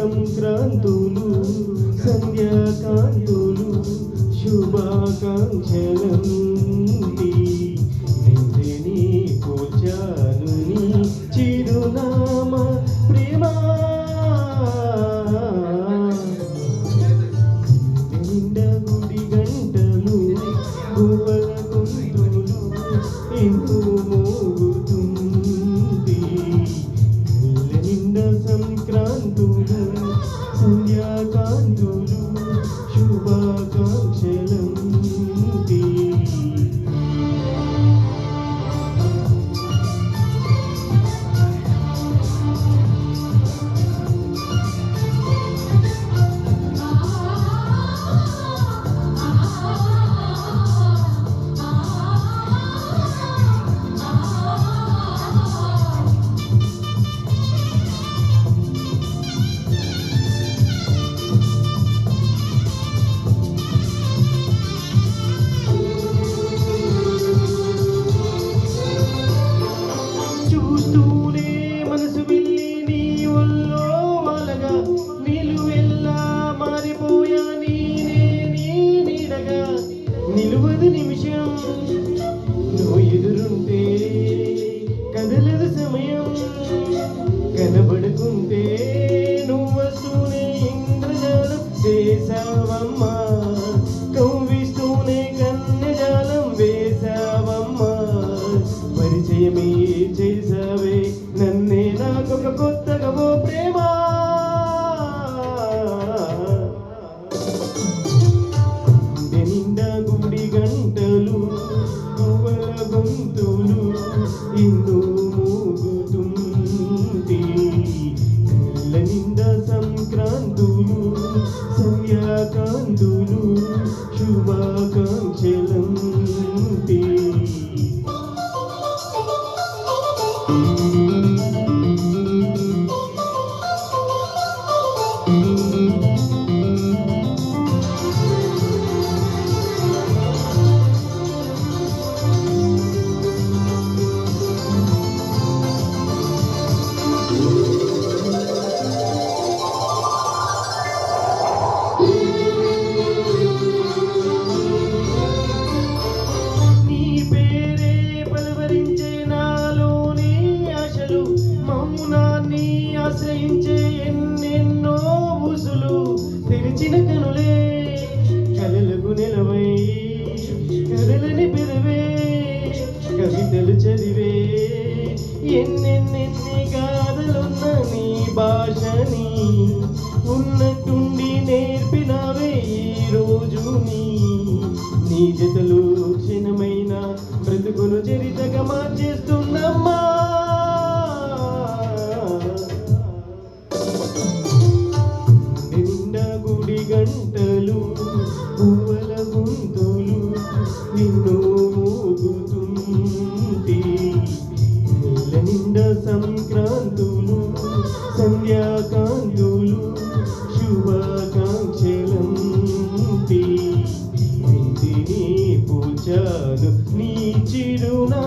సంక్రాంతులు సంధ్యాకాంతులు శుభాకాంక్షలంటి నిందిని పూజాను నీ చిరునామా ప్రేమ నిండా గుడి గంటలు గువ్వల గొంతులు ఇందు మోగుతుంది నిండా సంక్రాంతులు సంధ్యాకాంతులు శుభాకాంక్షలంటి చూస్తూనే మనసు వెళ్ళి నీ ఒళ్ళో వాలగా నిలువెల్లా మారిపోయా నీనే నీ నీడగా నిలువదు నిమిషం నువ్వు ఎదురుంటే కదలదు సమయం కనబడుకుంటే నువ్వు వస్తూనే ఇంద్రజాలం చేసావమ్మా కవ్విస్తూనే కన్నెజాలం వేసావమ్మా పరిచయమే చేసావే నన్నే నాకొక కొత్తగా ఓ ప్రేమ నిండా గుడి గంటలు గువ్వల గొంతులు ఇందు మూగుతుంది కళ్ళ నిండా సంక్రాంతులు సంధ్యాకాంతులు శుభాకాంక్షలంటి నీ పేరే పలవరించే నాలోని ఆశలు మౌనాన్ని ఆశ్రయించే ఎన్నెన్నో ఊసులు తెరిచిన కనులే కలలకు నిలవై కదలని పెదవే కవితలు చదివే ఎన్నెన్ని గాథలున్న నీ భాషని ఉన్నట్టుండి నేర్పినవే ఈ రోజు నీ జతలు క్షణమైన బ్రతుకును చరితగా మార్చేస్తున్నమ్మా నిండా గుడి గంటలు పువ్వుల గొంతులు నిన్ను మోగుతుంది నెల నిండా సంక్రాంతులు సంధ్యాకాంతులు శుభాకాంక్షలంటి ఇంటిని పూజాను నీ చిరునా